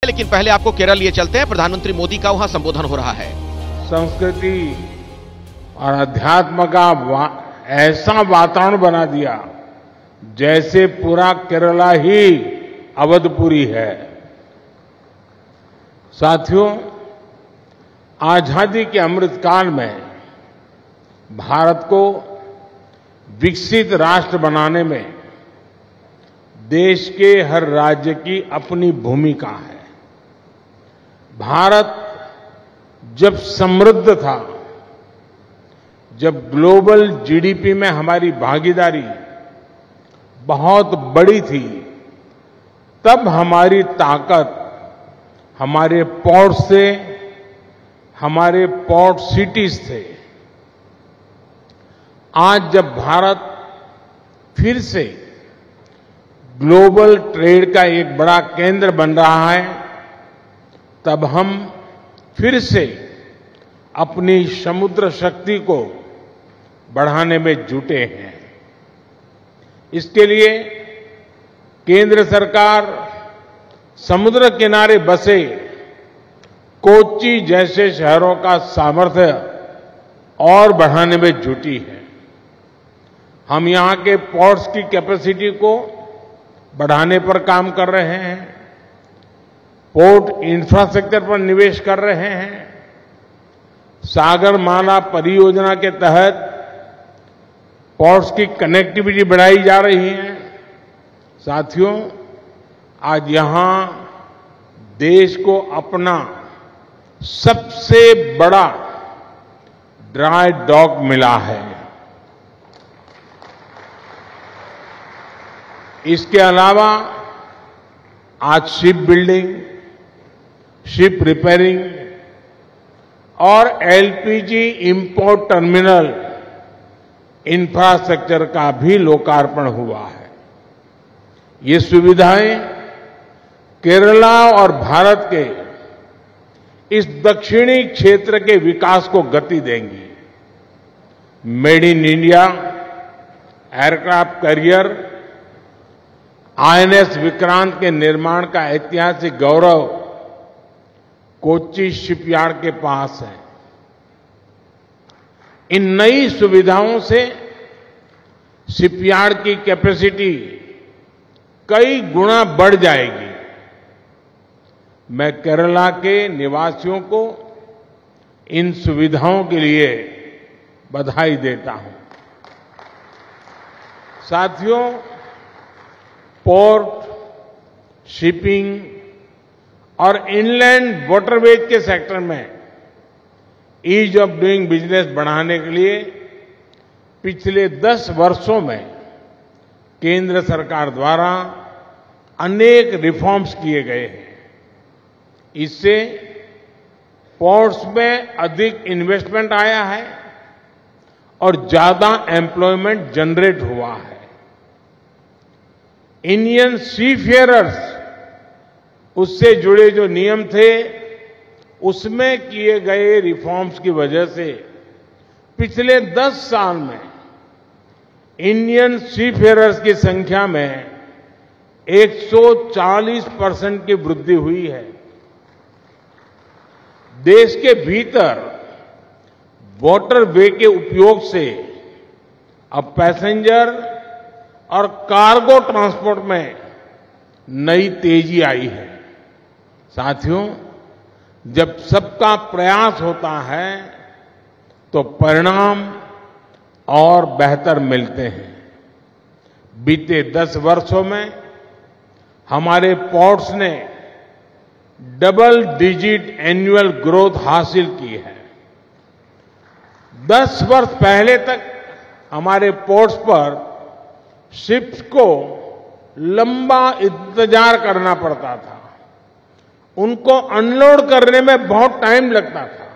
लेकिन पहले आपको केरल लिए चलते हैं। प्रधानमंत्री मोदी का वहां संबोधन हो रहा है। संस्कृति और अध्यात्म का ऐसा वातावरण बना दिया जैसे पूरा केरला ही अवधपुरी है। साथियों, आजादी के अमृतकाल में भारत को विकसित राष्ट्र बनाने में देश के हर राज्य की अपनी भूमिका है। भारत जब समृद्ध था, जब ग्लोबल जीडीपी में हमारी भागीदारी बहुत बड़ी थी, तब हमारी ताकत हमारे पोर्ट से, हमारे पोर्ट सिटीज थे। आज जब भारत फिर से ग्लोबल ट्रेड का एक बड़ा केंद्र बन रहा है, तब हम फिर से अपनी समुद्र शक्ति को बढ़ाने में जुटे हैं। इसके लिए केंद्र सरकार समुद्र किनारे बसे कोच्चि जैसे शहरों का सामर्थ्य और बढ़ाने में जुटी है। हम यहां के पोर्ट्स की कैपेसिटी को बढ़ाने पर काम कर रहे हैं, पोर्ट इंफ्रास्ट्रक्चर पर निवेश कर रहे हैं। सागरमाला परियोजना के तहत पोर्ट्स की कनेक्टिविटी बढ़ाई जा रही है। साथियों, आज यहां देश को अपना सबसे बड़ा ड्राई डॉक मिला है। इसके अलावा आज शिप बिल्डिंग, शिप रिपेयरिंग और एलपीजी इंपोर्ट टर्मिनल इंफ्रास्ट्रक्चर का भी लोकार्पण हुआ है। ये सुविधाएं केरला और भारत के इस दक्षिणी क्षेत्र के विकास को गति देंगी। Made in India aircraft carrier INS Vikrant के निर्माण का ऐतिहासिक गौरव कोच्चि शिपयार्ड के पास है। इन नई सुविधाओं से शिपयार्ड की कैपेसिटी कई गुना बढ़ जाएगी। मैं केरला के निवासियों को इन सुविधाओं के लिए बधाई देता हूं। साथियों, पोर्ट, शिपिंग और इनलैंड वाटरवेज के सेक्टर में ईज ऑफ डूइंग बिजनेस बढ़ाने के लिए पिछले 10 वर्षों में केंद्र सरकार द्वारा अनेक रिफॉर्म्स किए गए हैं। इससे पोर्ट्स में अधिक इन्वेस्टमेंट आया है और ज्यादा एम्प्लॉयमेंट जनरेट हुआ है। इंडियन सीफेयरर्स, उससे जुड़े जो नियम थे, उसमें किए गए रिफॉर्म्स की वजह से पिछले 10 साल में इंडियन सीफेयरर्स की संख्या में 140% की वृद्धि हुई है। देश के भीतर वाटरवे के उपयोग से अब पैसेंजर और कार्गो ट्रांसपोर्ट में नई तेजी आई है। साथियों, जब सबका प्रयास होता है तो परिणाम और बेहतर मिलते हैं। बीते 10 वर्षों में हमारे पोर्ट्स ने डबल डिजिट एनुअल ग्रोथ हासिल की है। 10 वर्ष पहले तक हमारे पोर्ट्स पर शिप्स को लंबा इंतजार करना पड़ता था, उनको अनलोड करने में बहुत टाइम लगता था।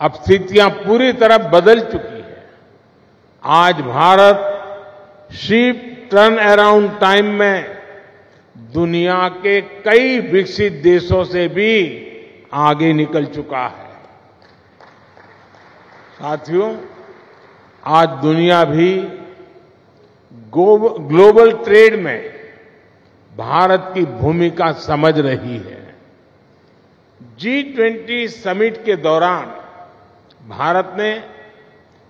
अब स्थितियां पूरी तरह बदल चुकी है। आज Bharat ship turn around time में दुनिया के कई विकसित देशों से भी आगे निकल चुका है। साथियों, आज दुनिया भी ग्लोबल ट्रेड में भारत की भूमिका समझ रही है। G20 समिट के दौरान भारत ने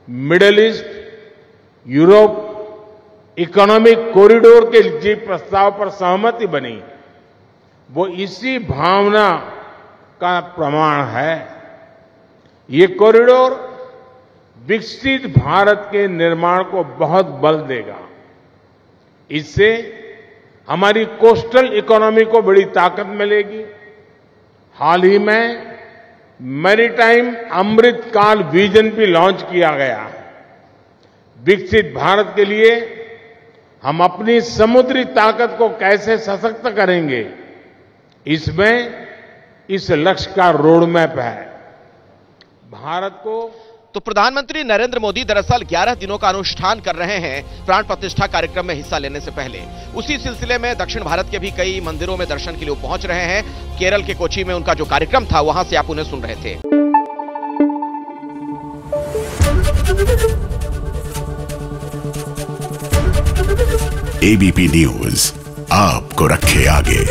middle east, Europe economic corridor के जो प्रस्ताव पर सहमति बनी, वो इसी भावना का प्रमाण है। ये कॉरिडोर विकसित भारत के निर्माण को बहुत बल देगा। इससे हमारी कोस्टल इकोनॉमी को बड़ी ताकत मिलेगी। हाल ही में मैरीटाइम अमृत काल विजन भी लॉन्च किया गया है। विकसित भारत के लिए हम अपनी समुद्री ताकत को कैसे सशक्त करेंगे, इसमें इस लक्ष्य का रोड मैप है। भारत को तो प्रधानमंत्री नरेंद्र मोदी दरअसल 11 दिनों का अनुष्ठान कर रहे हैं प्राण प्रतिष्ठा कार्यक्रम में हिस्सा लेने से पहले। उसी सिलसिले में दक्षिण भारत के भी कई मंदिरों में दर्शन के लिए पहुंच रहे हैं। केरल के कोची में उनका जो कार्यक्रम था, वहां से आप उन्हें सुन रहे थे। एबीपी न्यूज आपको रखे आगे।